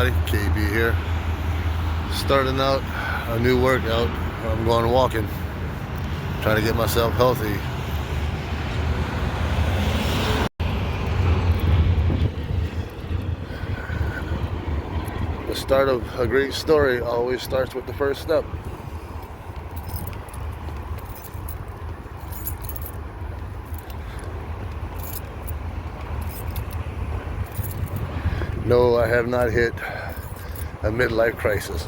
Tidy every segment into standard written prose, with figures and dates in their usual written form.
everybody, KB here. Starting out a new workout. I'm going walking, trying to get myself healthy. The start of a great story always starts with the first step. No, I have not hit a midlife crisis.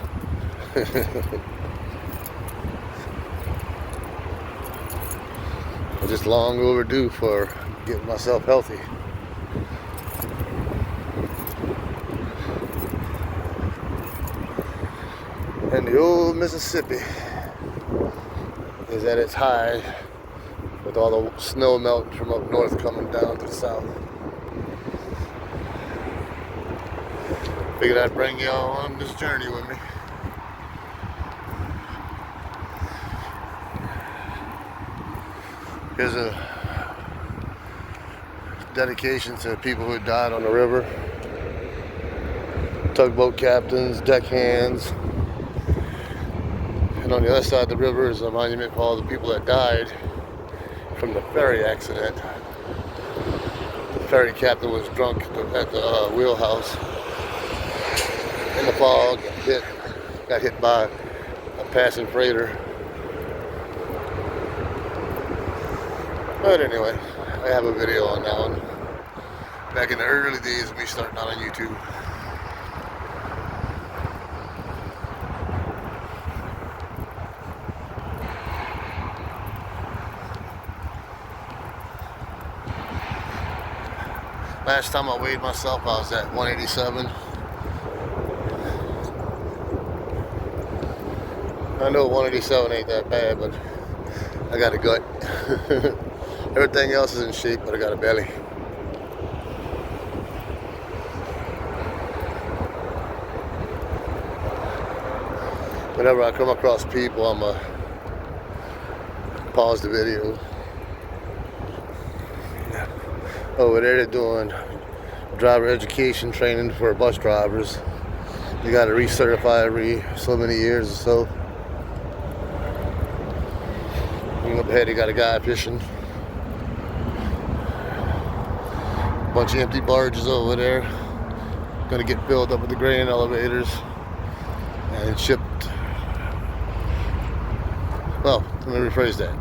I'm just long overdue for getting myself healthy. And the old Mississippi is at its high with all the snow melting from up north coming down to the south. Figured I'd bring y'all on this journey with me. Here's a dedication to people who died on the river. Tugboat captains, deckhands. And on the other side of the river is a monument for all the people that died from the ferry accident. The ferry captain was drunk at the wheelhouse in the fog, got hit by a passing freighter. But anyway, I have a video on that one. Back in the early days of me starting out on YouTube. Last time I weighed myself, I was at 187. I know 187 ain't that bad, but I got a gut. Everything else is in shape, but I got a belly. Whenever I come across people, I'm going to pause the video. Over there they're doing driver education training for bus drivers. You got to recertify every so many years or so. And up ahead you got a guy fishing. Bunch of empty barges over there. Gonna get filled up with the grain elevators and shipped. Well, let me rephrase that.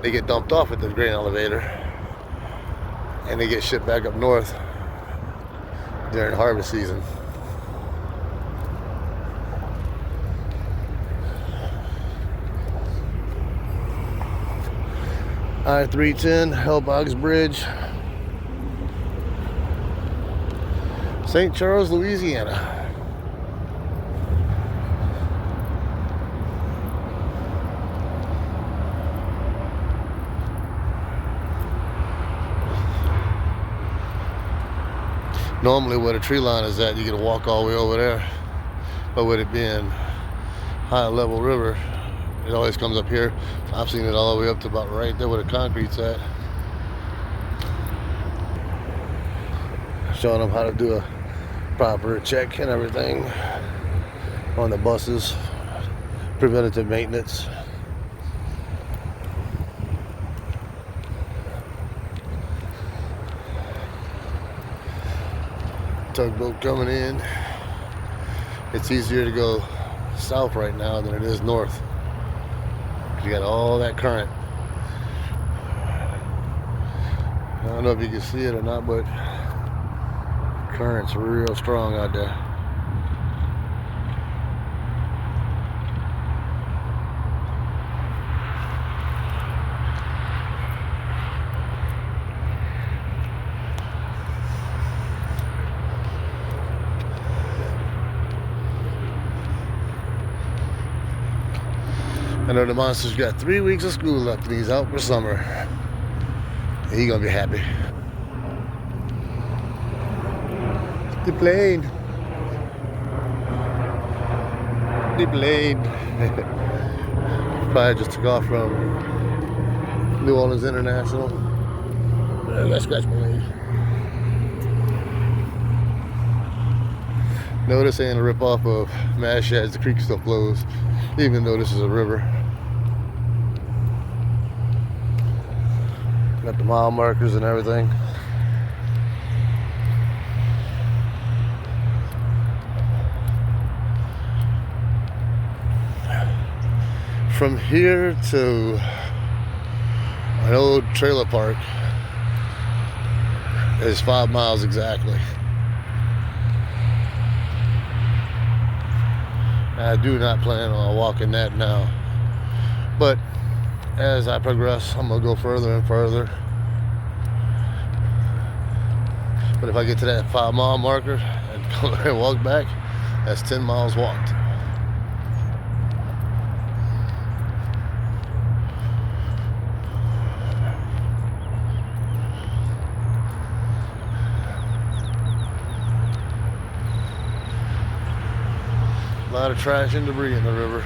They get dumped off at the grain elevator and they get shipped back up north during harvest season. I-310, Hellbox Bridge, St. Charles, Louisiana. Normally where the tree line is at, you gotta walk all the way over there. But with it being high level river, it always comes up here. I've seen it all the way up to about right there where the concrete's at. Showing them how to do a proper check and everything on the buses. Preventative maintenance. Tugboat coming in. It's easier to go south right now than it is north. You got all that current. I don't know if you can see it or not, but current's real strong out there. I know the monster's got 3 weeks of school left and he's out for summer. He's gonna be happy. The plane. The plane. Probably just took off from New Orleans International. Let's scratch my leg. No, this ain't a rip-off of Mad Shads. The creek still flows, even though this is a river. Got the mile markers and everything. From here to an old trailer park is 5 miles exactly. I do not plan on walking that now, but as I progress, I'm gonna go further and further. But if I get to that 5 mile marker and walk back, that's 10 miles walked. A lot of trash and debris in the river.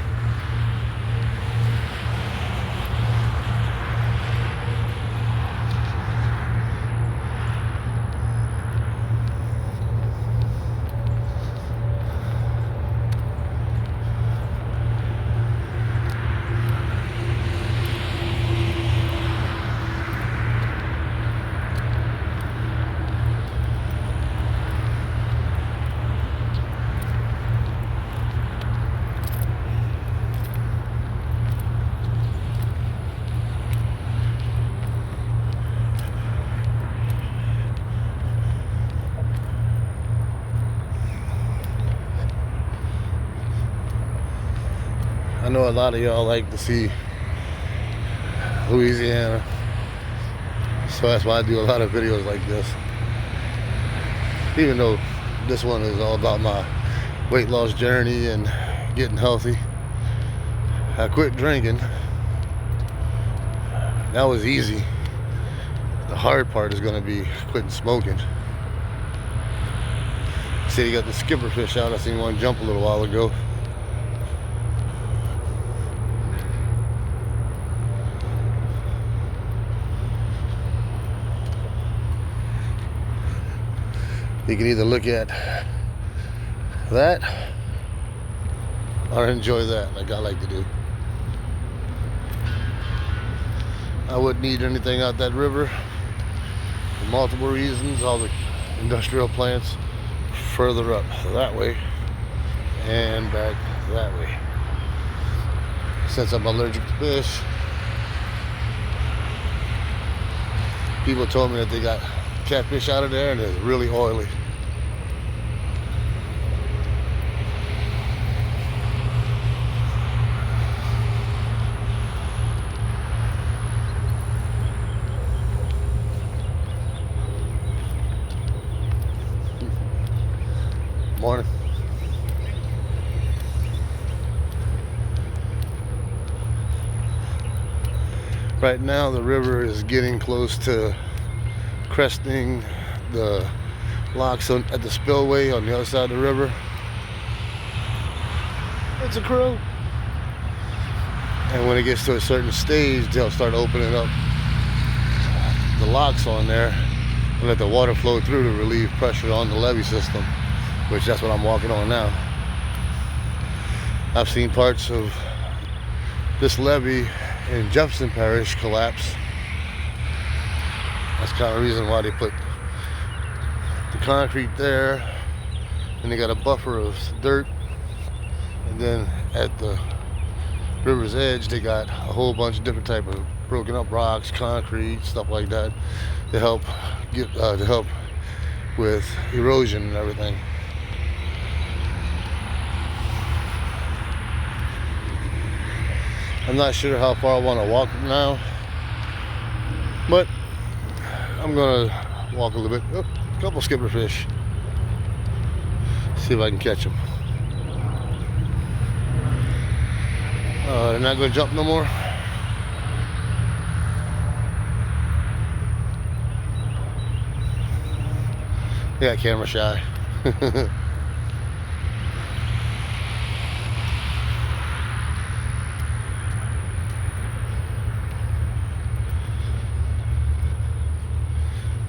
I know a lot of y'all like to see Louisiana, so that's why I do a lot of videos like this. Even though this one is all about my weight loss journey and getting healthy. I quit drinking. That was easy. The hard part is going to be quitting smoking. See, you got the skipper fish out. I seen one jump a little while ago. You can either look at that or enjoy that, like I like to do. I wouldn't eat anything out that river for multiple reasons. All the industrial plants further up that way and back that way. Since I'm allergic to fish, people told me that they got catfish out of there and it's really oily. Morning. Right now the river is getting close to cresting the locks at the spillway on the other side of the river. It's a crow. And when it gets to a certain stage, they'll start opening up the locks on there and let the water flow through to relieve pressure on the levee system, which that's what I'm walking on now. I've seen parts of this levee in Jefferson Parish collapse. That's kind of the reason why they put the concrete there, and they got a buffer of dirt, and then at the river's edge they got a whole bunch of different type of broken up rocks, concrete, stuff like that to help with erosion and everything. I'm not sure how far I want to walk now, but I'm gonna walk a little bit. Oh, a couple skipper fish. See if I can catch them. They're not gonna jump no more. Yeah, camera shy.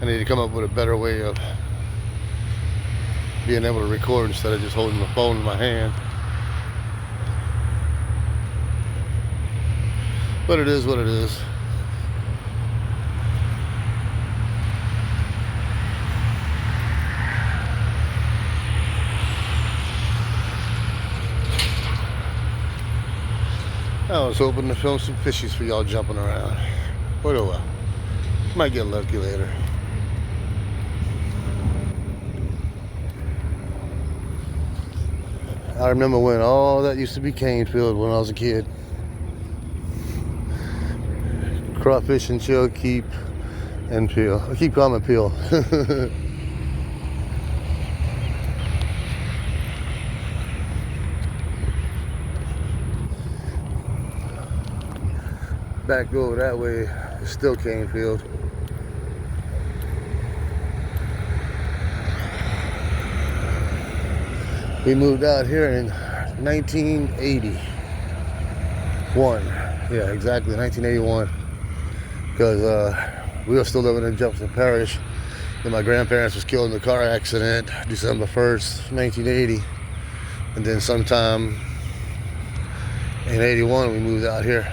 I need to come up with a better way of being able to record instead of just holding the phone in my hand. But it is what it is. I was hoping to film some fishies for y'all jumping around. But oh well. Might get lucky later. I remember when all that used to be cane field when I was a kid. Crawfish and chill, keep and peel. I keep calling it peel. Back over that way, it's still cane field. We moved out here in 1981. Yeah, exactly, 1981. Because we were still living in Jefferson Parish. And my grandparents was killed in a car accident December 1st, 1980. And then sometime in 81, we moved out here.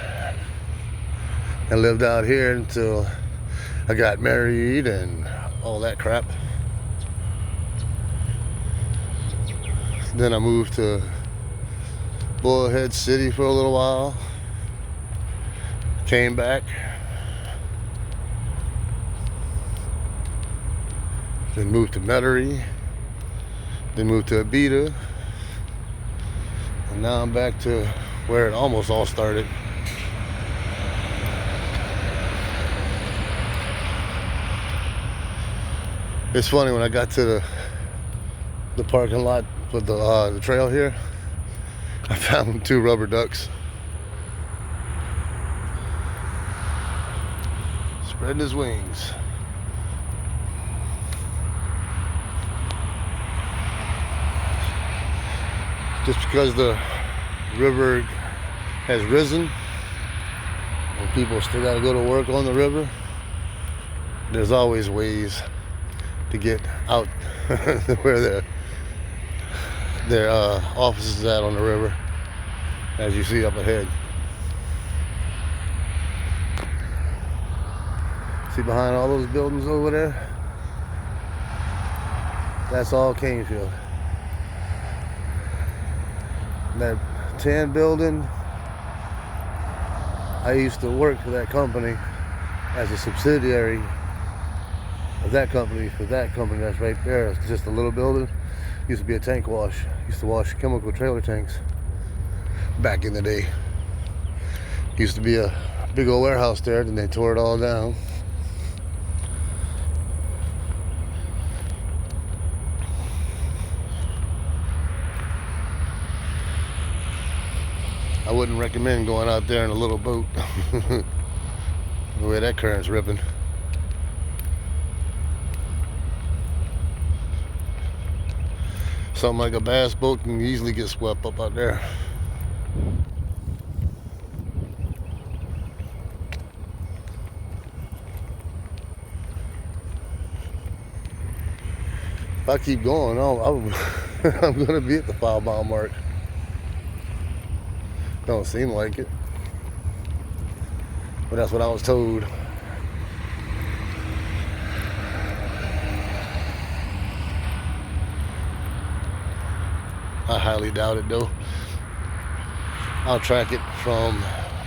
And lived out here until I got married and all that crap. Then I moved to Bullhead City for a little while. Came back. Then moved to Metairie. Then moved to Abita. And now I'm back to where it almost all started. It's funny, when I got to the parking lot with the trail here, I found 2 rubber ducks. Spreading his wings. Just because the river has risen and people still got to go to work on the river, there's always ways to get out where their office is at on the river, as you see up ahead. See behind all those buildings over there? That's all cane field. That tan building, I used to work for that company as a subsidiary of that company for that company that's right there. It's just a little building. Used to be a tank wash. Used to wash chemical trailer tanks back in the day. Used to be a big old warehouse there, then they tore it all down. I wouldn't recommend going out there in a little boat. The way that current's ripping. Something like a bass boat can easily get swept up out there. If I keep going, I'm going to be at the 5-mile mark. Don't seem like it, but that's what I was told. I highly doubt it though. I'll track it from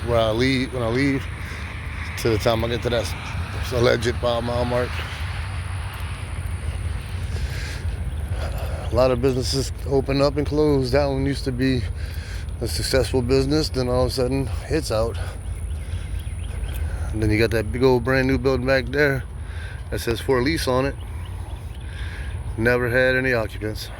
where I leave, when I leave, to the time I get to that alleged 5-mile mark. A lot of businesses open up and close. That one used to be a successful business, then all of a sudden it's out. And then you got that big old brand new building back there that says for lease on it. Never had any occupants.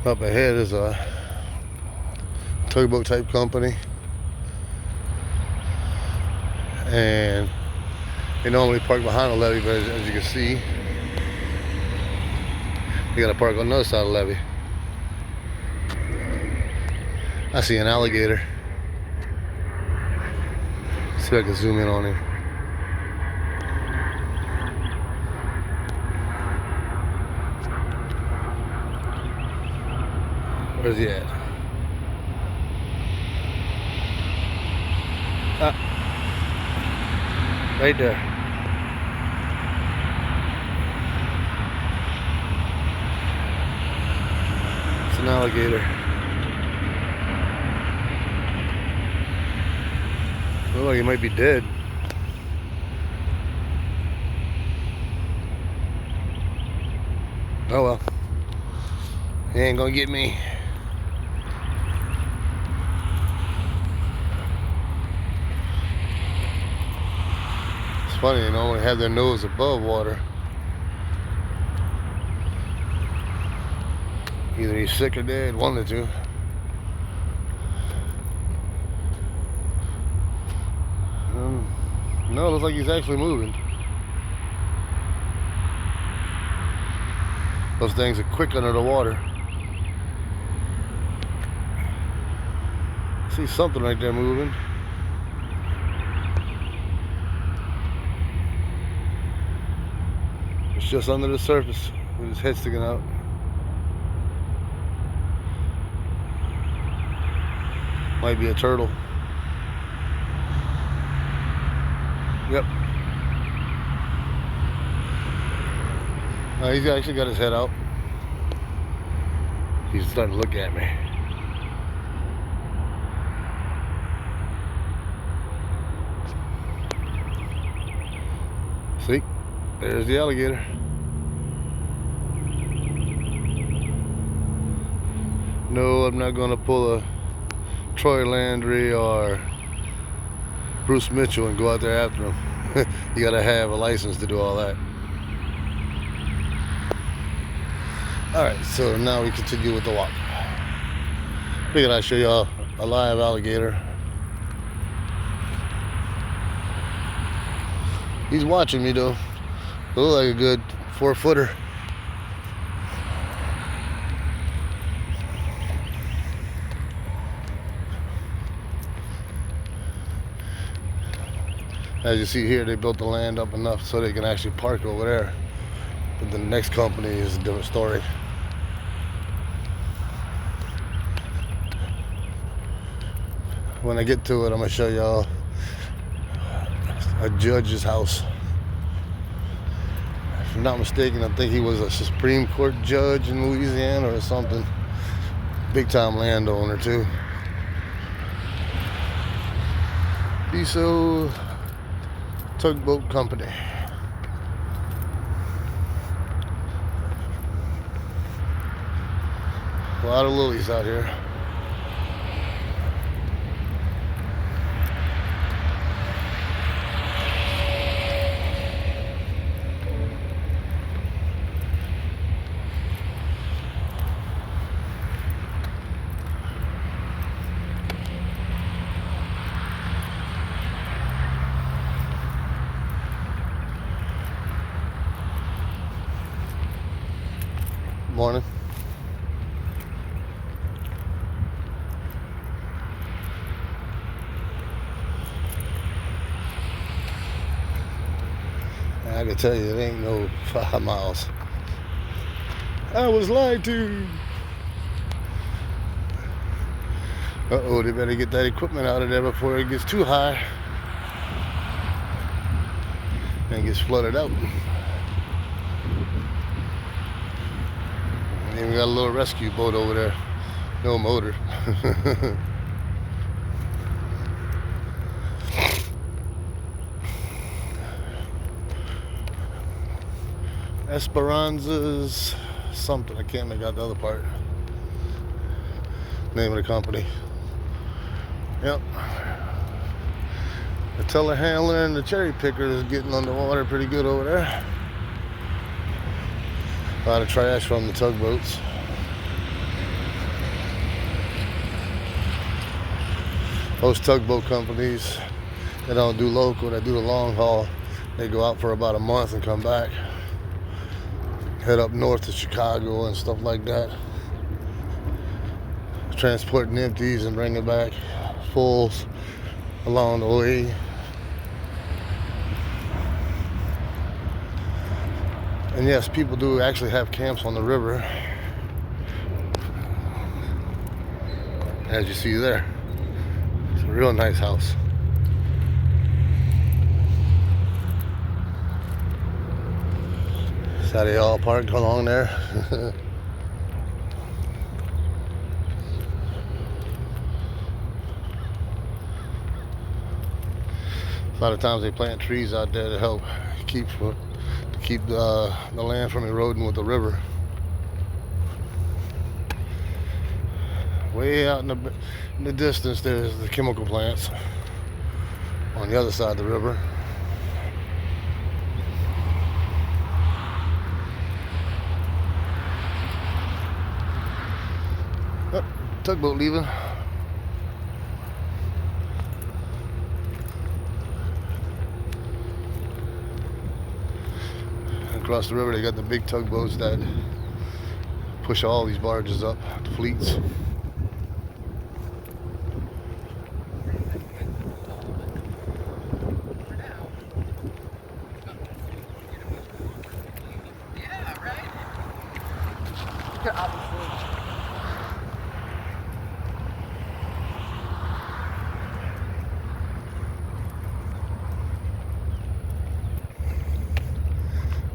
Up ahead is a tugboat type company, and they normally park behind a levee, but as you can see, You gotta park on the other side of the levee. I see an alligator. See if I can zoom in on him. Where's he at? Ah, right there. It's an alligator. Looks like he might be dead. Oh well. He ain't gonna get me. It's funny, you know, when they have their nose above water. Either he's sick or dead, one of the two. No, it looks like he's actually moving. Those things are quick under the water. See something right there moving. It's just under the surface with his head sticking out. Might be a turtle. Yep. He's actually got his head out. He's starting to look at me. See? There's the alligator. No, I'm not gonna pull a Troy Landry or Bruce Mitchell and go out there after him. You gotta have a license to do all that. Alright, so now we continue with the walk. Figured I'd show y'all a live alligator. He's watching me though. Looks like a good 4-footer. As you see here, they built the land up enough so they can actually park over there. But the next company is a different story. When I get to it, I'm gonna show y'all a judge's house. If I'm not mistaken, I think he was a Supreme Court judge in Louisiana or something. Big time landowner too. Bisso Tugboat Company. A lot of lilies out here. Morning. I can tell you, it ain't no 5 miles. I was lied to. Uh-oh, they better get that equipment out of there before it gets too high and gets flooded out. And we got a little rescue boat over there. No motor. Esperanza's something. I can't make out the other part. Name of the company. Yep. The telehandler and the cherry picker is getting underwater pretty good over there. A lot of trash from the tugboats. Most tugboat companies, they don't do local, they do the long haul. They go out for about a month and come back. head up north to Chicago and stuff like that. Transporting empties and bringing back fulls along the way. And yes, people do actually have camps on the river, as you see there. It's a real nice house. That's how they all park along there. A lot of times they plant trees out there to help keep the land from eroding with the river. Way out in the distance, there's the chemical plants on the other side of the river. Oh, tugboat leaving. Across the river, they got the big tugboats that push all these barges up, the fleets.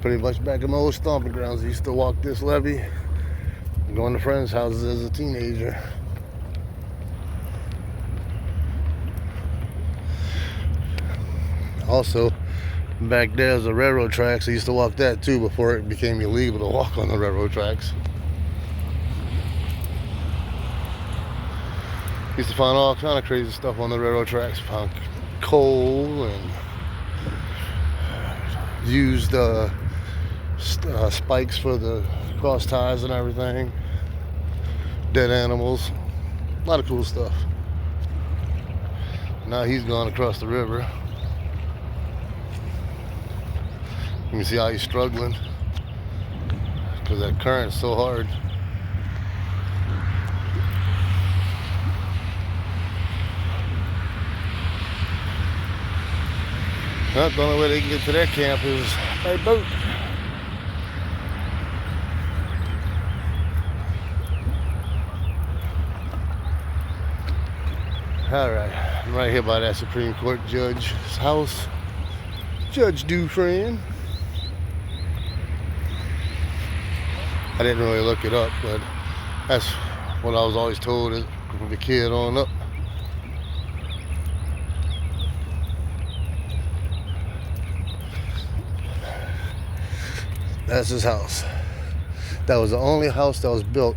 Pretty much back in my old stomping grounds. I used to walk this levee and go into friends' houses as a teenager. Also, back there's the railroad tracks. I used to walk that too before it became illegal to walk on the railroad tracks. Used to find all kind of crazy stuff on the railroad tracks. Found coal and used spikes for the cross ties and everything. Dead animals. A lot of cool stuff. Now he's gone across the river. You can see how he's struggling because that current's so hard. Well, the only way they can get to their camp is by boat. Alright, I'm right here by that Supreme Court judge's house. Judge Dufresne. I didn't really look it up, but that's what I was always told from the kid on up. That's his house. That was the only house that was built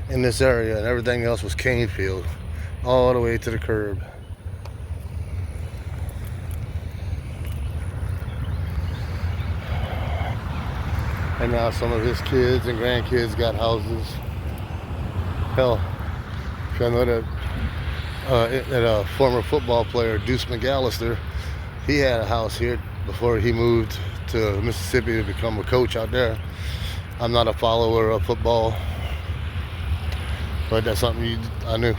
in this area, and everything else was cane field, all the way to the curb. And now some of his kids and grandkids got houses. Hell, if y'all know that former football player, Deuce McAllister, he had a house here before he moved to Mississippi to become a coach out there. I'm not a follower of football, but that's something I knew.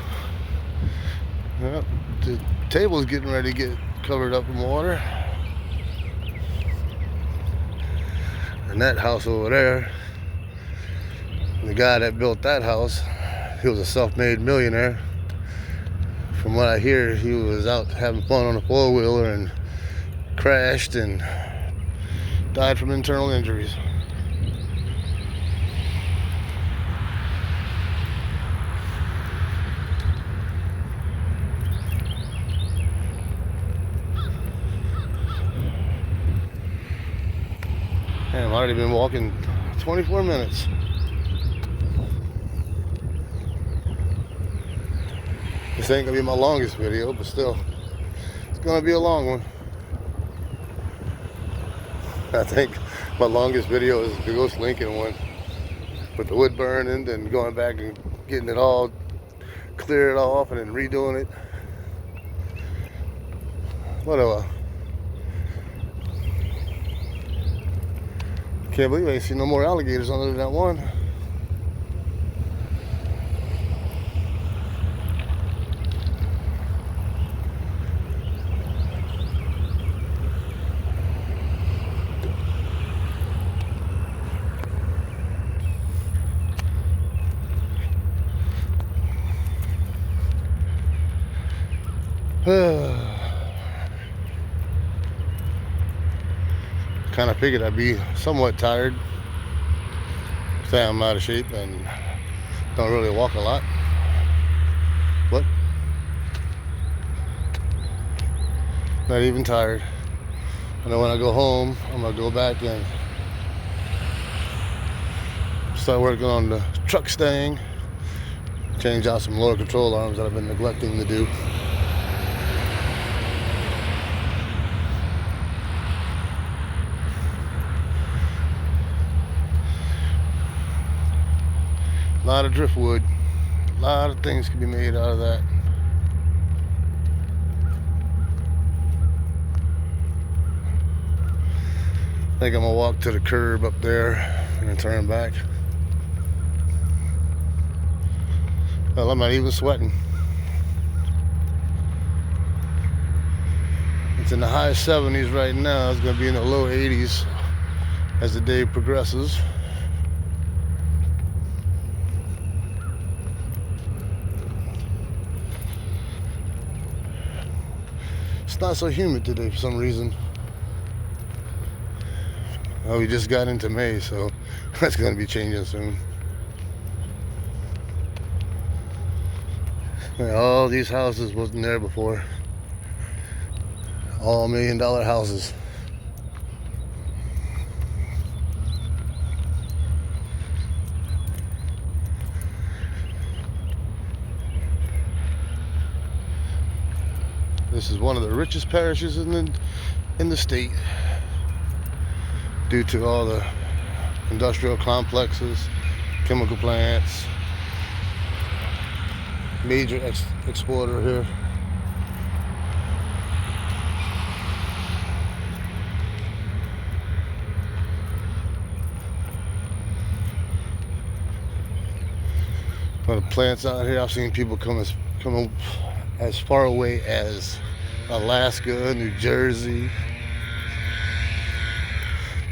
Well, the table's getting ready to get covered up in water. And that house over there, the guy that built that house, he was a self-made millionaire. From what I hear, he was out having fun on a four-wheeler and crashed and died from internal injuries. Damn, I've already been walking 24 minutes. This ain't gonna be my longest video, but still, it's gonna be a long one. I think my longest video is the Ghost Lincoln one, with the wood burning, then going back and getting it all cleared off and then redoing it. Whatever. Can't believe I ain't seen no more alligators other than that one. Kind of figured I'd be somewhat tired. Say I'm out of shape and don't really walk a lot. But not even tired. I know when I go home, I'm gonna go back and start working on the truck staying. Change out some lower control arms that I've been neglecting to do. A lot of driftwood. A lot of things can be made out of that. I think I'm gonna walk to the curb up there and then turn back. Well, I'm not even sweating. It's in the high 70s right now. It's gonna be in the low 80s as the day progresses. It's not so humid today for some reason. Oh, we just got into May, so that's going to be changing soon. Yeah, all these houses wasn't there before. All $1 million houses. This is one of the richest parishes in the state, due to all the industrial complexes, chemical plants, major exporter here. For the plants out here, I've seen people come as far away as Alaska, New Jersey,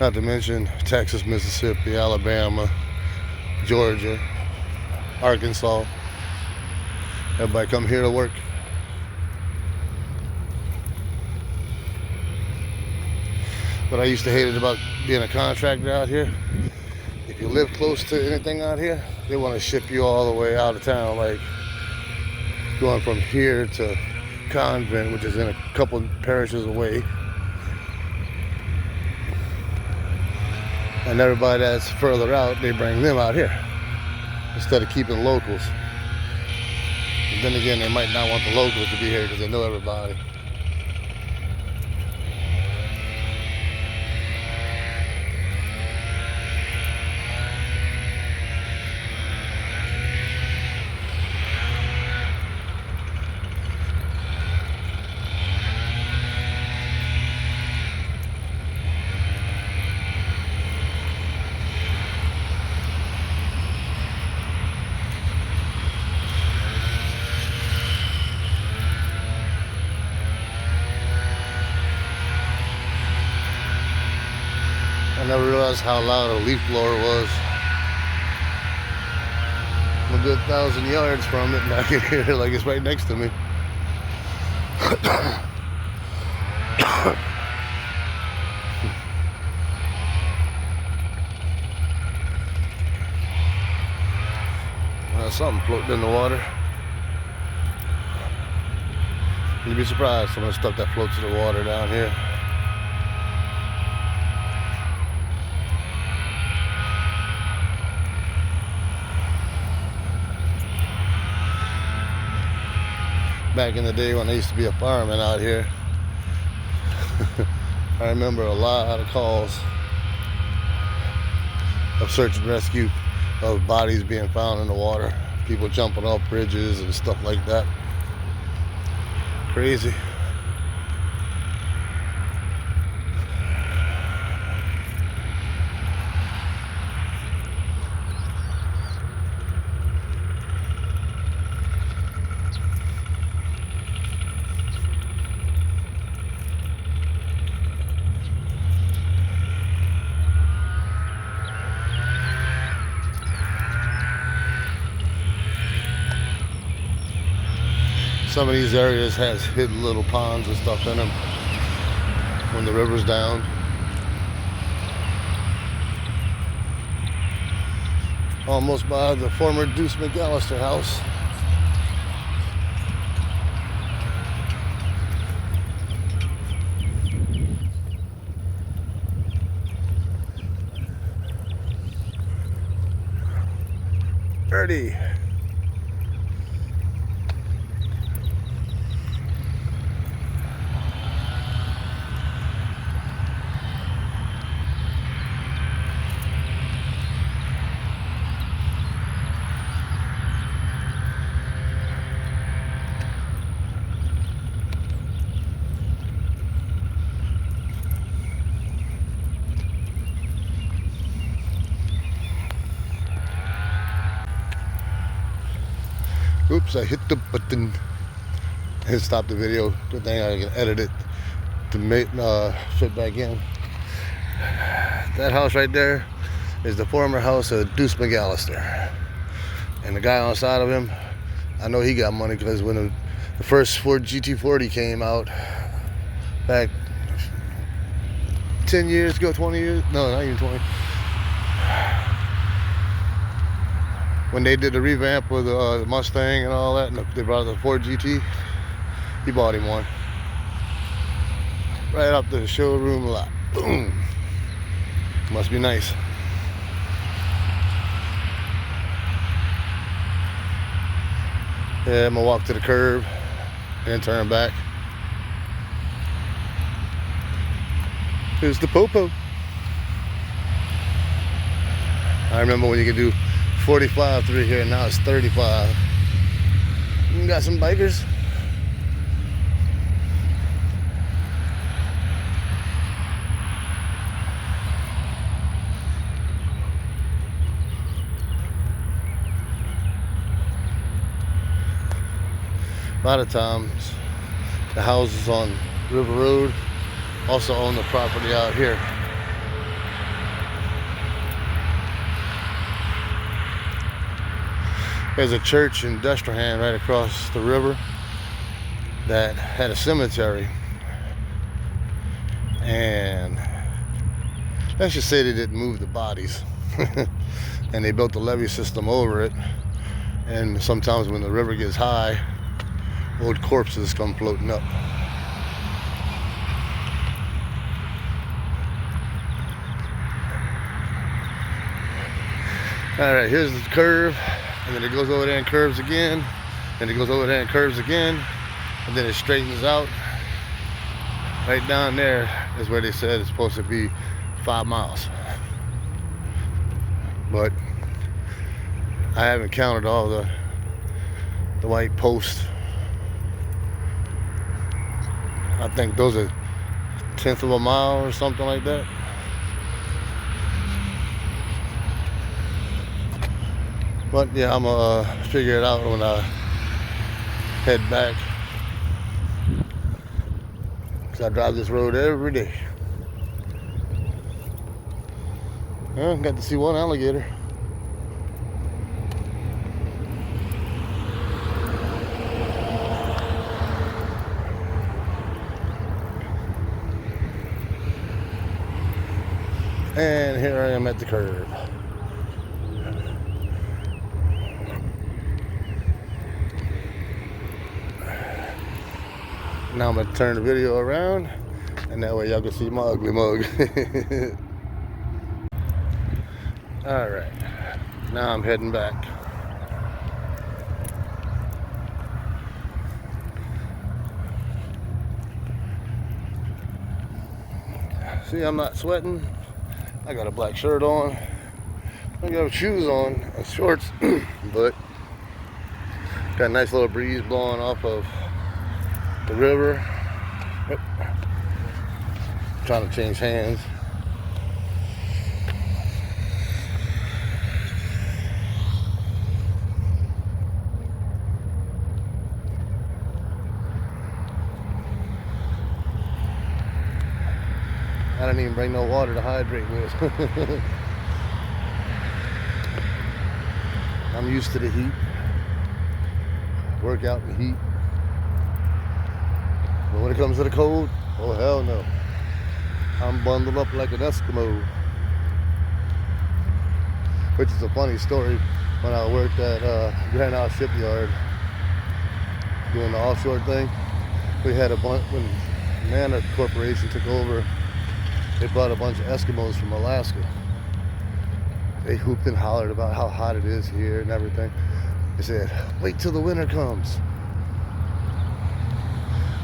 not to mention Texas, Mississippi, Alabama, Georgia, Arkansas. Everybody come here to work. What I used to hate it about being a contractor out here, if you live close to anything out here, they want to ship you all the way out of town, like going from here to Convent, which is in a couple parishes away. And everybody that's further out, they bring them out here instead of keeping locals. And then again, they might not want the locals to be here because they know everybody. I never realized how loud a leaf blower was. I'm a good 1,000 yards from it and I can hear it like it's right next to me. Something floating in the water. You'd be surprised some of the stuff that floats in the water down here. Back in the day when I used to be a fireman out here, I remember a lot of calls of search and rescue of bodies being found in the water, people jumping off bridges and stuff like that. Crazy. Some of these areas has hidden little ponds and stuff in them when the river's down. Almost by the former Deuce McAllister house. Birdie. Oops, I hit the button and stopped the video. Good thing I can edit it to fit back in. That house right there is the former house of Deuce McAllister. And the guy on the side of him, I know he got money because when the first Ford GT40 came out back 10 years ago, 20 years, no, not even 20. When they did the revamp with the Mustang and all that, and they brought the Ford GT, he bought him one. Right up to the showroom lot. Boom. Must be nice. Yeah, I'm gonna walk to the curb and turn back. Here's the Popo. I remember when you could do 45 through here, now it's 35. You got some bikers. A lot of times the houses on River Road also own the property out here. There's a church in Destrehan right across the river that had a cemetery, and let's just say they didn't move the bodies and they built a levee system over it, and sometimes when the river gets high, old corpses come floating up. All right, here's the curve. And then it goes over there and curves again. Then it goes over there and curves again. And then it straightens out. Right down there is where they said it's supposed to be 5 miles. But I haven't counted all the white posts. I think those are 1/10 of a mile or something like that. But yeah, I'm gonna figure it out when I head back, because I drive this road every day. Well, got to see one alligator. And here I am at the curb. Now I'm gonna turn the video around, and that way y'all can see my ugly mug. All right, now I'm heading back. See, I'm not sweating. I got a black shirt on. I got shoes on, shorts, but got a nice little breeze blowing off of the river. Yep. Trying to change hands. I didn't even bring no water to hydrate with. I'm used to the heat. Work out in the heat. But when it comes to the cold, oh hell no. I'm bundled up like an Eskimo. Which is a funny story. When I worked at Grand Isle Shipyard doing the offshore thing, we had a bunch, when Nana Corporation took over, they brought a bunch of Eskimos from Alaska. They hooped and hollered about how hot it is here and everything. They said, wait till the winter comes.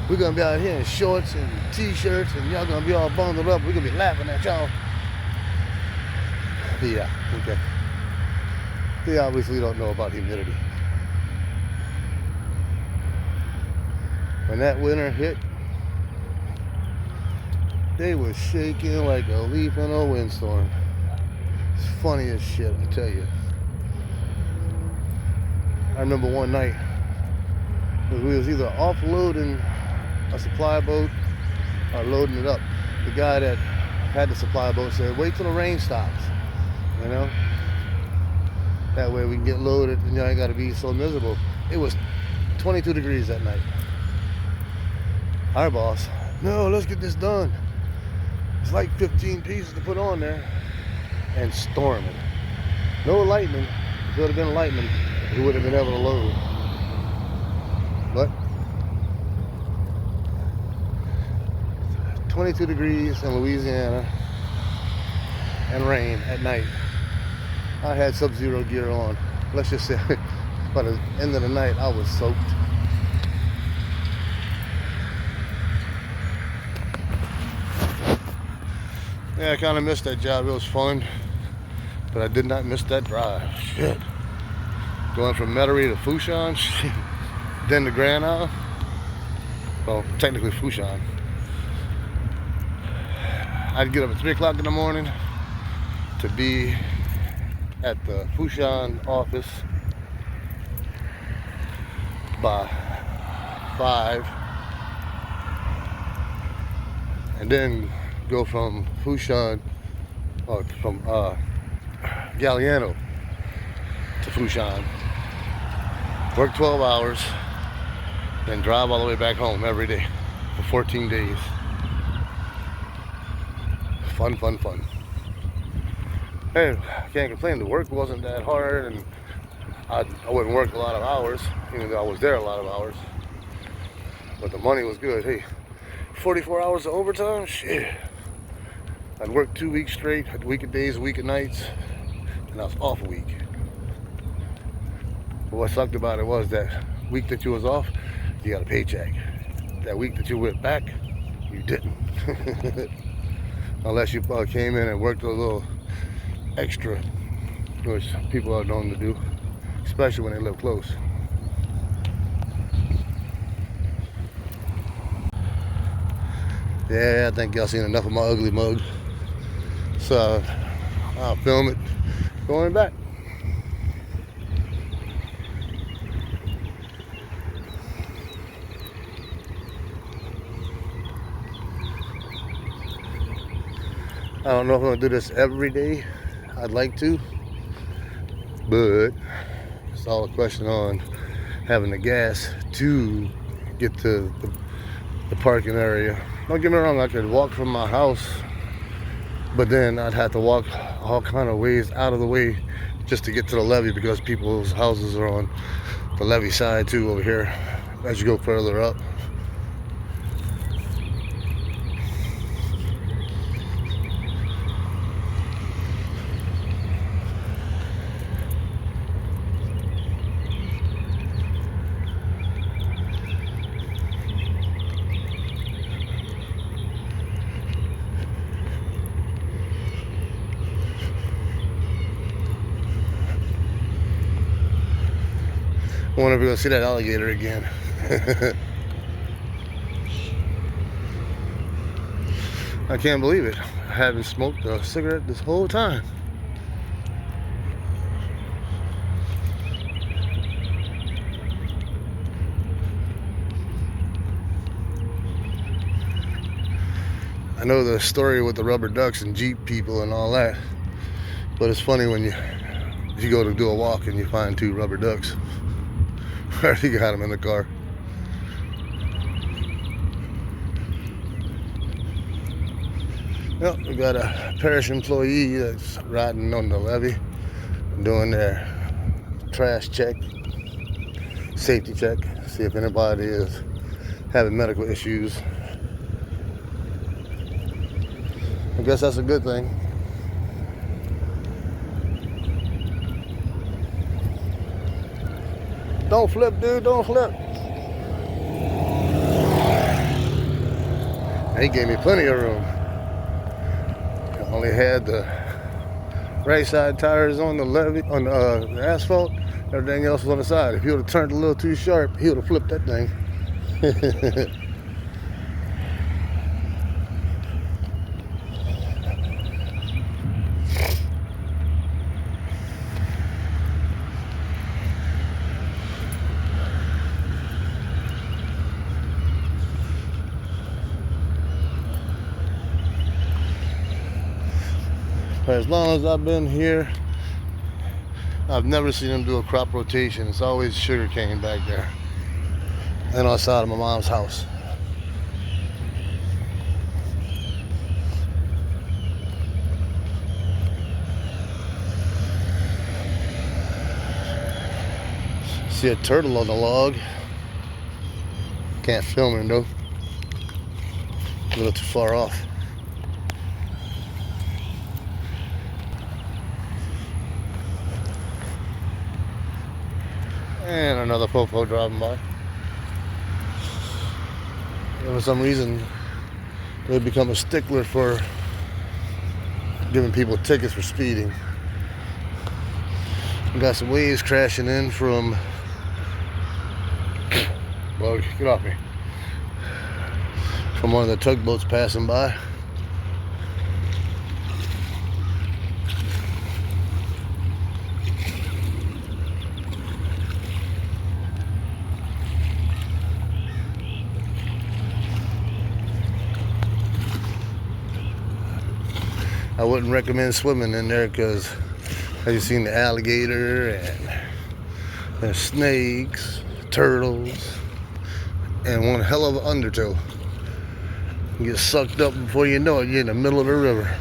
We're gonna be out here in shorts and t-shirts and y'all gonna be all bundled up. We're gonna be laughing at y'all. Yeah, okay. They obviously don't know about humidity. When that winter hit, they were shaking like a leaf in a windstorm. It's funny as shit, I tell you. I remember one night, we was either offloading a supply boat or loading it up. The guy that had the supply boat said, wait till the rain stops, you know? That way we can get loaded and you ain't gotta be so miserable. It was 22 degrees that night. Our boss, no, let's get this done. It's like 15 pieces to put on there. And storming. No lightning. If it would have been lightning, we would have been able to load. But 22 degrees in Louisiana and rain at night. I had Sub-Zero gear on. Let's just say by the end of the night I was soaked. Yeah, I kind of missed that job. It was fun, but I did not miss that drive. Shit. Going from Metairie to Foshan, then to Grand Isle. Well, technically Foshan. I'd get up at 3 o'clock in the morning to be at the Foshan office by 5, and then go from Foshan, or from Galliano to Foshan, work 12 hours, then drive all the way back home every day for 14 days. Fun, fun, fun. Hey, I can't complain. The work wasn't that hard, and I wouldn't work a lot of hours, even though I was there a lot of hours. But the money was good. Hey, 44 hours of overtime? Shit. I'd work 2 weeks straight, a week of days, a week of nights, and I was off a week. But what sucked about it was that week that you was off, you got a paycheck. That week that you went back, you didn't. Unless you came in and worked a little extra, which people are known to do, especially when they live close. Yeah, I think y'all seen enough of my ugly mug. So I'll film it going back. I don't know if I'm gonna do this every day. I'd like to, but it's all a question on having the gas to get to the parking area. Don't get me wrong, I could walk from my house, but then I'd have to walk all kind of ways out of the way just to get to the levee, because people's houses are on the levee side too over here as you go further up. I wonder if we're gonna see that alligator again. I can't believe it. I haven't smoked a cigarette this whole time. I know the story with the rubber ducks and Jeep people and all that, but it's funny when you go to do a walk and you find 2 rubber ducks. I already got them in the car. Yep, we got a parish employee that's riding on the levee, doing their trash check, safety check, see if anybody is having medical issues. I guess that's a good thing. Don't flip, dude, don't flip. He gave me plenty of room. I only had the right side tires on the levee, on the asphalt. Everything else was on the side. If he would have turned a little too sharp, he would have flipped that thing. For as long as I've been here, I've never seen them do a crop rotation. It's always sugarcane back there and outside of my mom's house. See a turtle on the log. Can't film him though. A little too far off. And another popo driving by. And for some reason, they've become a stickler for giving people tickets for speeding. We got some waves crashing in from... Bug, get off me. From one of the tugboats passing by. I wouldn't recommend swimming in there because I've seen the alligator and there's snakes, turtles, and one hell of an undertow. You get sucked up before you know it, you're in the middle of the river.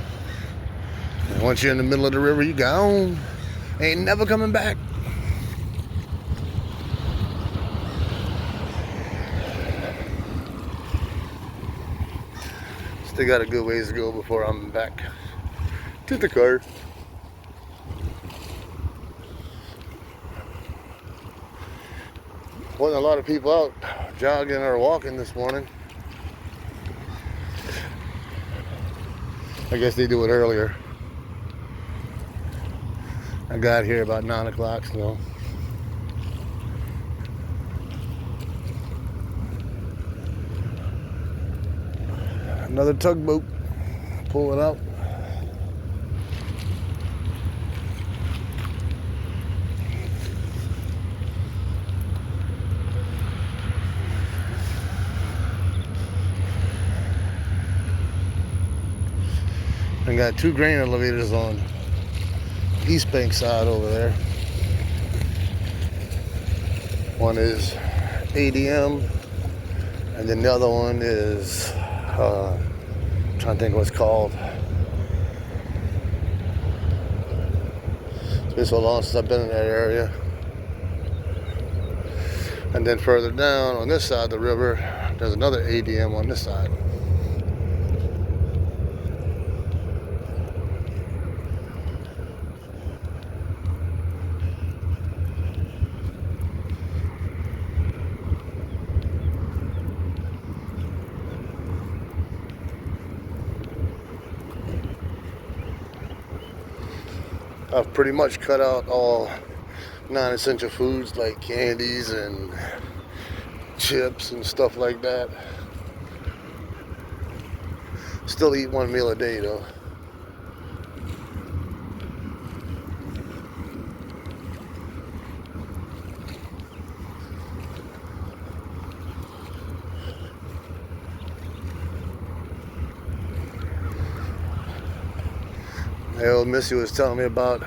And once you're in the middle of the river, you gone. Ain't never coming back. Still got a good ways to go before I'm back to the car. Wasn't a lot of people out jogging or walking this morning. I guess they do it earlier. I got here about 9 o'clock, so. Another tugboat pulling out. I got 2 grain elevators on East Bank side over there. One is ADM, and then the other one is I'm trying to think what it's called. It's been so long since I've been in that area. And then further down on this side of the river, there's another ADM on this side. I've pretty much cut out all non-essential foods like candies and chips and stuff like that. Still eat 1 meal a day though. Hey, old Missy was telling me about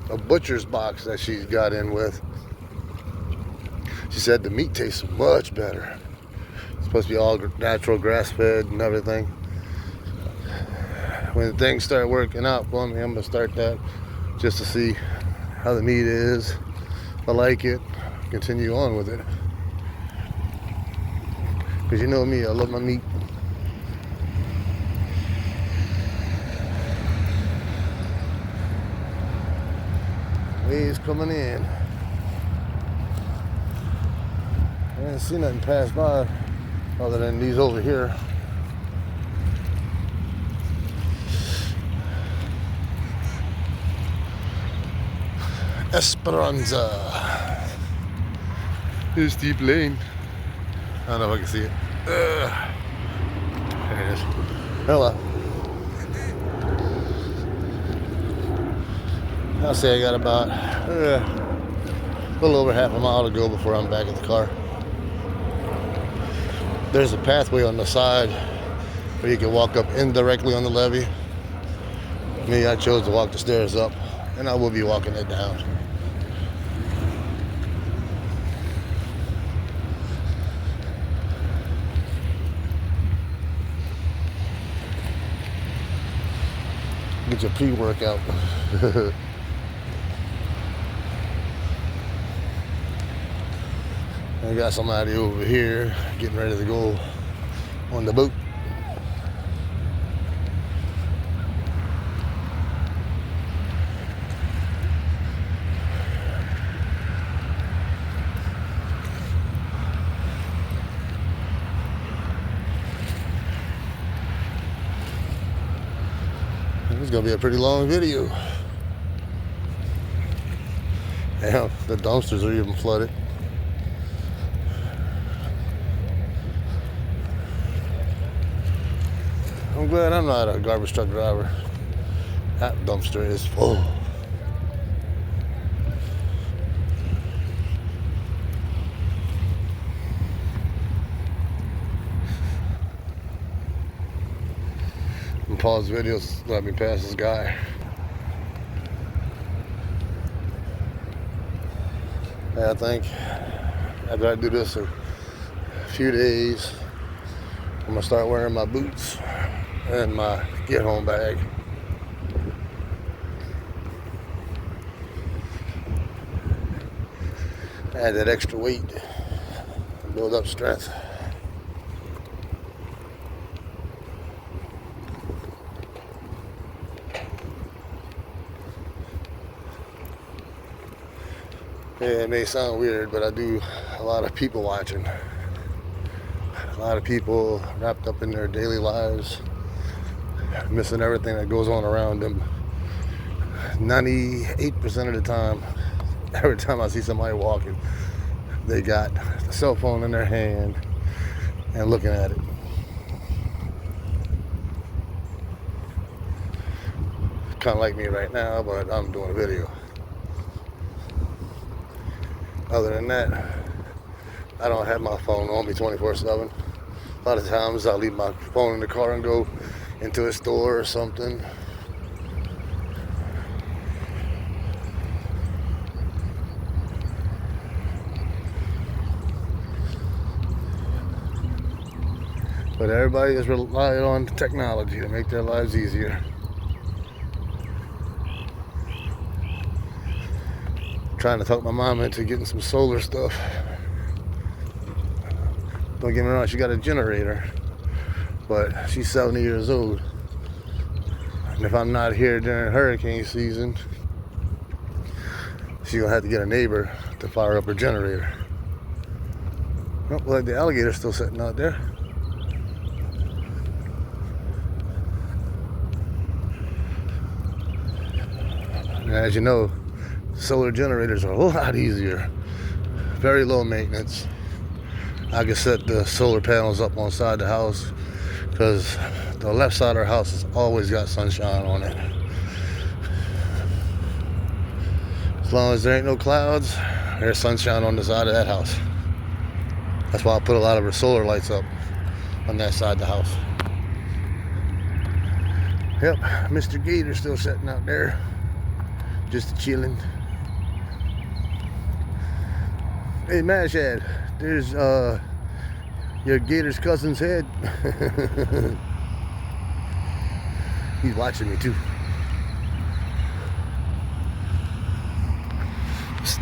a butcher's box that she's got in with. She said the meat tastes much better. It's supposed to be all natural, grass-fed and everything. when things start working out for me, I'm gonna start that just to see how the meat is. If I like it, continue on with it. Because you know me, I love my meat. Waves coming in. I didn't see nothing pass by other than these over here. Esperanza. Here's Steep Lane. I don't know if I can see it. There it is. Hello. I'll say I got about a little over half a mile to go before I'm back at the car. There's a pathway on the side where you can walk up indirectly on the levee. Me, I chose to walk the stairs up, and I will be walking it down. Get your pre-workout. I got somebody over here getting ready to go on the boat. It's gonna be a pretty long video. Damn, the dumpsters are even flooded. I'm glad I'm not a garbage truck driver. That dumpster is full. And pause videos, let me pass this guy. I think after I do this a few days, I'm gonna start wearing my boots and my get home bag. Add that extra weight, build up strength. Yeah, it may sound weird, but I do a lot of people watching. A lot of people wrapped up in their daily lives, missing everything that goes on around them. 98% of the time, every time I see somebody walking, they got the cell phone in their hand and looking at it. Kind of like me right now, but I'm doing a video. Other than that, I don't have my phone on me 24/7. A lot of times I'll leave my phone in the car and go into a store or something. But everybody is relying on technology to make their lives easier. Trying to talk my mom into getting some solar stuff. Don't get me wrong, she got a generator, but she's 70 years old. And if I'm not here during hurricane season, she's gonna have to get a neighbor to fire up her generator. Oh, well, the alligator's still sitting out there. And as you know, solar generators are a lot easier, very low maintenance. I can set the solar panels up on side of the house because the left side of our house has always got sunshine on it. As long as there ain't no clouds, there's sunshine on the side of that house. That's why I put a lot of our solar lights up on that side of the house. Yep, Mr. Gator's still sitting out there, just chilling. Hey, Mashad, there's your gator's cousin's head. He's watching me too.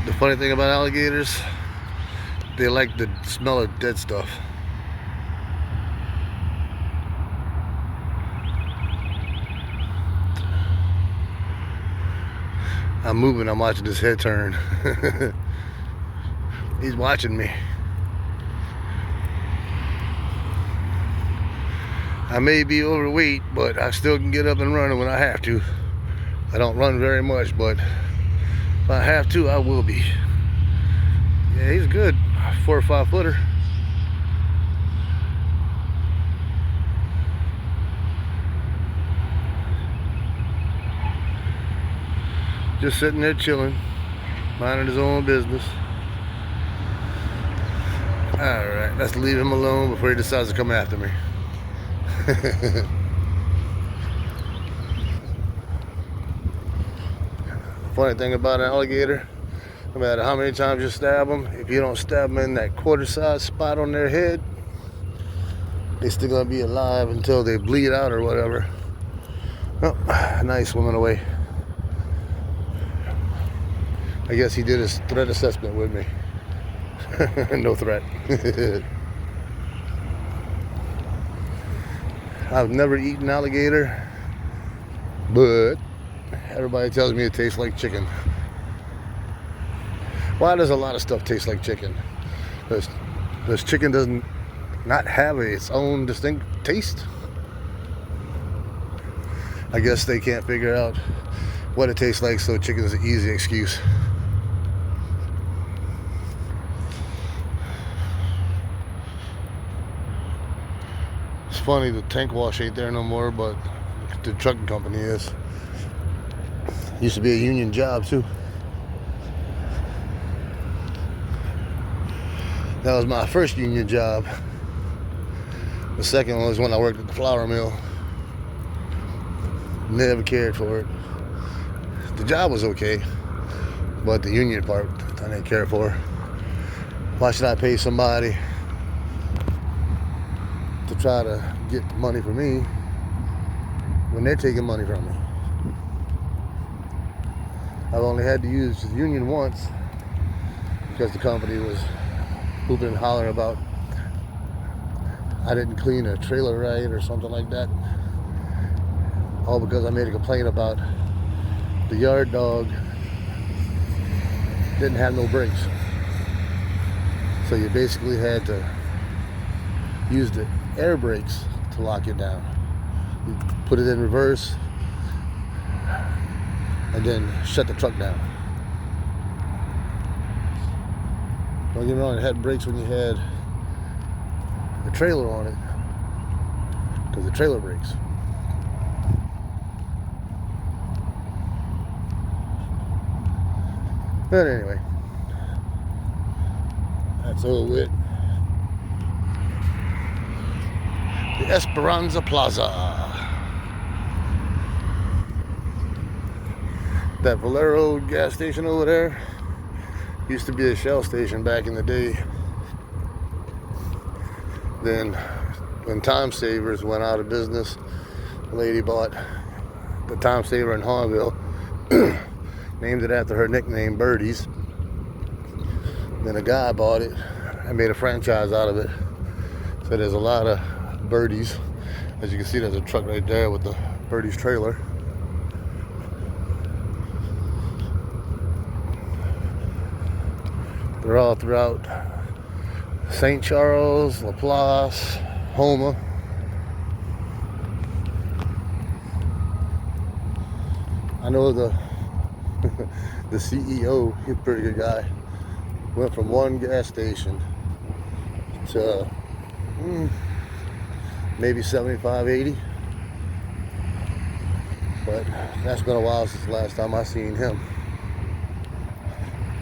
The funny thing about alligators, they like the smell of dead stuff. I'm moving, I'm watching his head turn. He's watching me. I may be overweight, but I still can get up and run when I have to. I don't run very much, but if I have to, I will be. Yeah, he's good. 4 or 5 footer. Just sitting there chilling, minding his own business. Alright, let's leave him alone before he decides to come after me. Funny thing about an alligator, no matter how many times you stab them, if you don't stab them in that quarter-size spot on their head, they're still gonna be alive until they bleed out or whatever. Oh, nice, swimming away. I guess he did his threat assessment with me. No threat. I've never eaten alligator, but everybody tells me it tastes like chicken. Why does a lot of stuff taste like chicken? Does chicken doesn't not have its own distinct taste? I guess they can't figure out what it tastes like, so chicken's an easy excuse. It's funny, the tank wash ain't there no more, but the trucking company is. Used to be a union job too. That was my first union job. The second one was when I worked at the flour mill. Never cared for it. The job was okay, but the union part I didn't care for. Why should I pay somebody to try to get money from me when they're taking money from me? I've only had to use the union once because the company was hooping and hollering about I didn't clean a trailer right or something like that. All because I made a complaint about the yard dog didn't have no brakes. So you basically had to use the air brakes to lock it down. You put it in reverse and then shut the truck down. Don't get me wrong, it had brakes when you had the trailer on it, because the trailer brakes. But anyway, that's all with the Esperanza Plaza. That Valero gas station over there used to be a Shell station back in the day. Then when Time Savers went out of business, a lady bought the Time Saver in Hahnville, named it after her nickname, Birdies. Then a guy bought it and made a franchise out of it. So there's a lot of Birdies. As you can see, there's a truck right there with the Birdies trailer. They're all throughout St. Charles, Laplace, Houma. I know the CEO, he's a pretty good guy. Went from one gas station to maybe 75, 80. But that's been a while since the last time I seen him.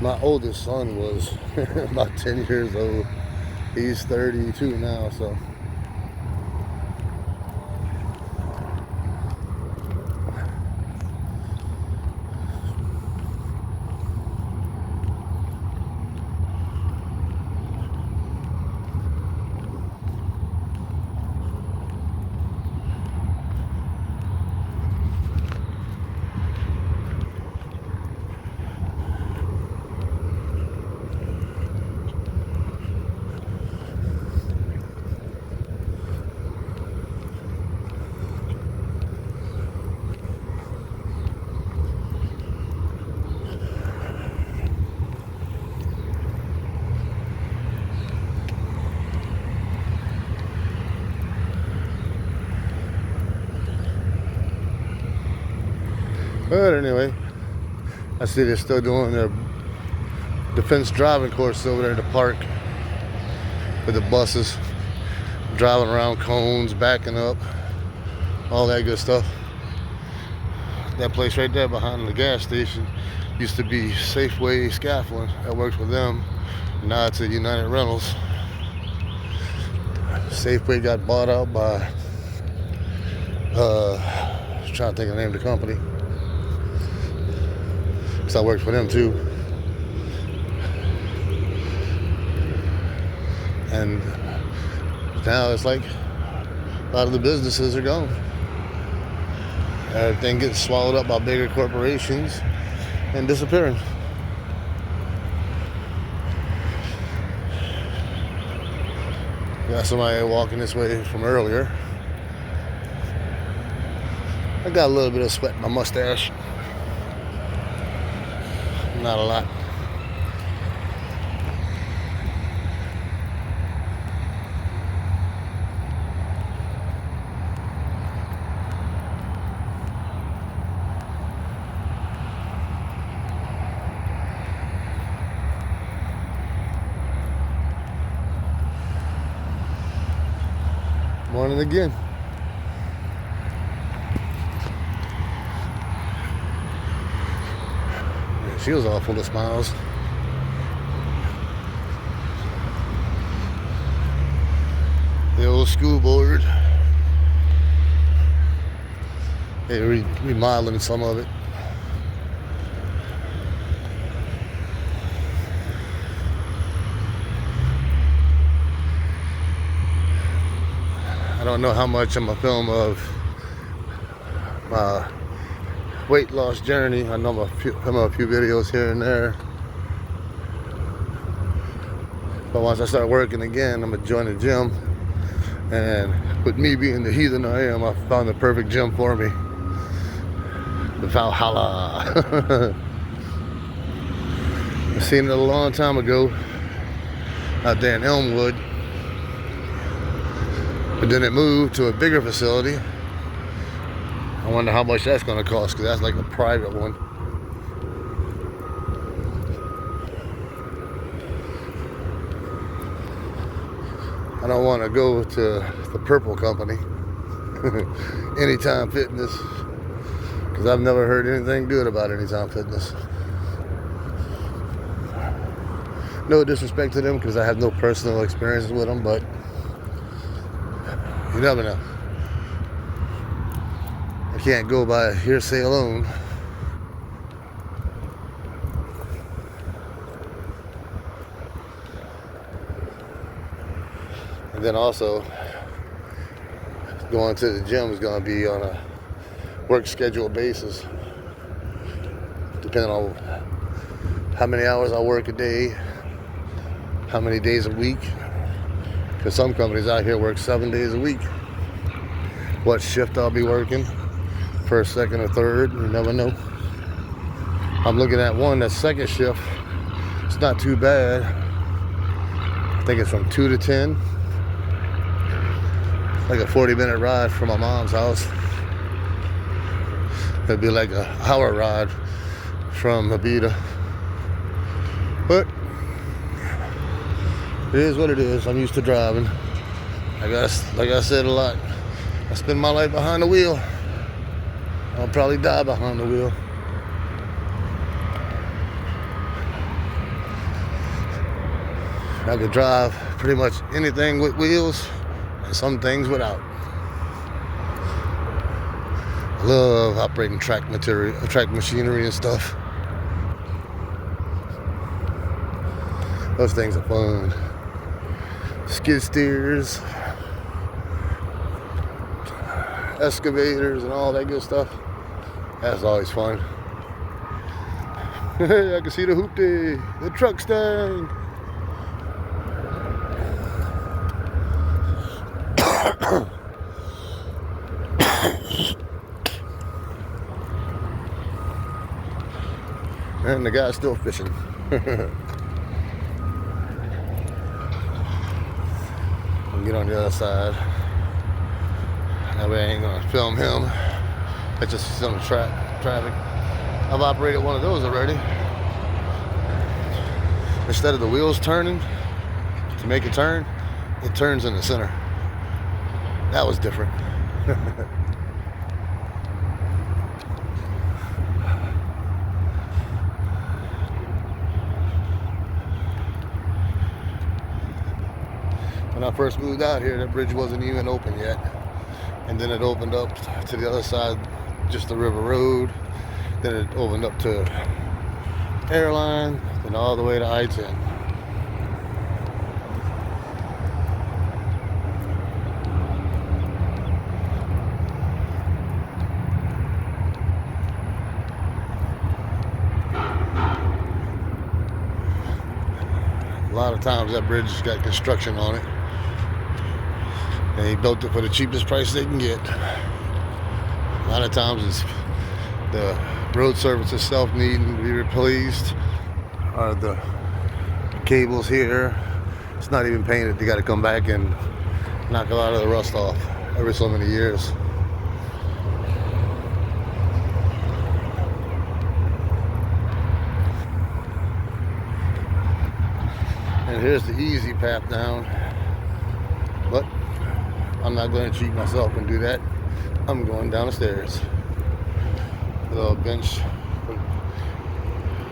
My oldest son was about 10 years old. He's 32 now, so. But anyway, I see they're still doing their defense driving course over there at the park with the buses driving around cones, backing up, all that good stuff. That place right there behind the gas station used to be Safeway Scaffolding. That works with them. Now it's at United Rentals. Safeway got bought out by I was trying to think of the name of the company. So I worked for them too. And now it's like a lot of the businesses are gone. Everything gets swallowed up by bigger corporations and disappearing. Got somebody walking this way from earlier. I got a little bit of sweat in my mustache. Not a lot. Morning again. She was all full of smiles. The old school board. They're remodeling some of it. I don't know how much I'm a film of my weight loss journey. I know I'm a few videos here and there. But once I start working again, I'm gonna join the gym. And with me being the heathen I am, I found the perfect gym for me. The Valhalla. I seen it a long time ago out there in Elmwood. But then it moved to a bigger facility. I wonder how much that's going to cost, because that's like a private one. I don't want to go to the purple company, Anytime Fitness, because I've never heard anything good about Anytime Fitness. No disrespect to them, because I have no personal experiences with them, but you never know. I can't go by hearsay alone. And then also, going to the gym is going to be on a work schedule basis, depending on how many hours I work a day, how many days a week. Because some companies out here work 7 days a week. What shift I'll be working, first, second, or third, you never know. I'm looking at one that's second shift. It's not too bad. I think it's from 2 to 10. Like a 40-minute ride from my mom's house. It'd be like an hour ride from Abita. But it is what it is. I'm used to driving. Like I said a lot, I spend my life behind the wheel. I'll probably die behind the wheel. I could drive pretty much anything with wheels and some things without. I love operating track machinery and stuff. Those things are fun. Skid steers, excavators, and all that good stuff. That's always fun. Hey, I can see the hoopty, the truck stand. And the guy's still fishing. I'll get on the other side. That way I ain't gonna film him. I just see some traffic. I've operated one of those already. Instead of the wheels turning to make a turn, it turns in the center. That was different. When I first moved out here, that bridge wasn't even open yet. And then it opened up to the other side, just the river road. Then it opened up to Airline, then all the way to I-10. A lot of times that bridge has got construction on it. And they built it for the cheapest price they can get. A lot of times it's the road surface itself needing to be replaced, or the cables here. It's not even painted. They got to come back and knock a lot of the rust off every so many years. And here's the easy path down, but I'm not going to cheat myself and do that. I'm going down the stairs. A little bench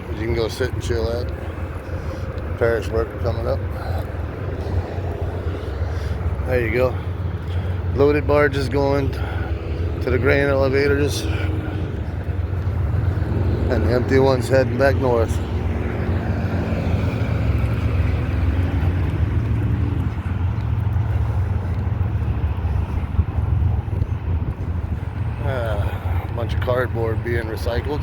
you can go sit and chill at. Parish worker coming up. There you go. Loaded barges going to the grain elevators, and the empty ones heading back north. Bunch of cardboard being recycled.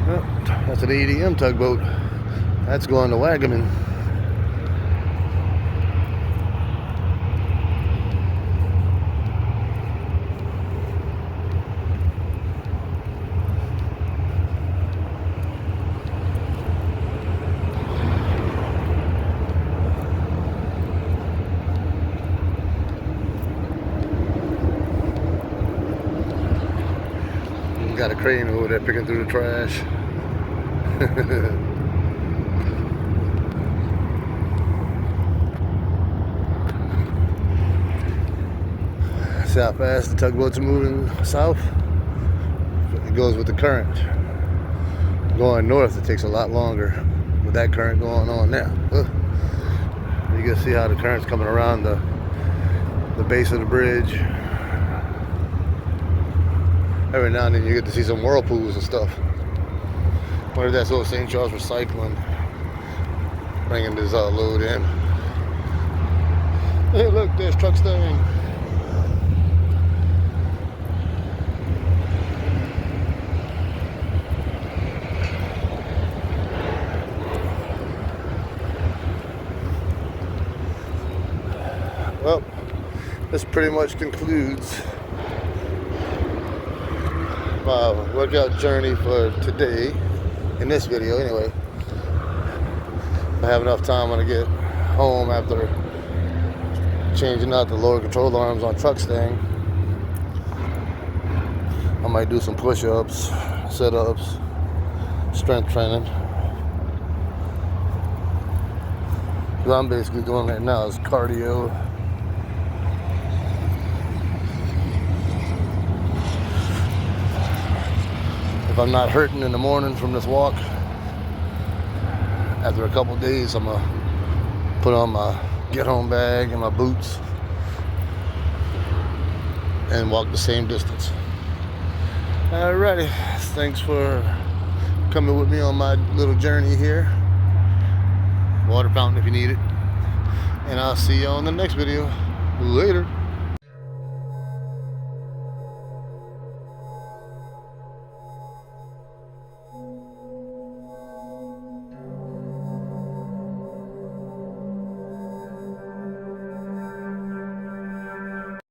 Well, that's an ADM tugboat. That's going to Wagaman. Got a crane over there picking through the trash. See how fast the tugboats are moving south? It goes with the current. Going north, it takes a lot longer with that current going on now. You can see how the current's coming around the base of the bridge. Every now and then you get to see some whirlpools and stuff. Wonder if that's old St. Charles Recycling bringing this load in. Hey, look, there's truck staying. Well, this pretty much concludes my workout journey for today, in this video anyway. If I have enough time when I get home after changing out the lower control arms on truck staying, I might do some push-ups, sit-ups, strength training. What I'm basically doing right now is cardio. If I'm not hurting in the morning from this walk, after a couple days, I'm gonna put on my get-home bag and my boots and walk the same distance. Alrighty, thanks for coming with me on my little journey here. Water fountain if you need it. And I'll see you on the next video. Later.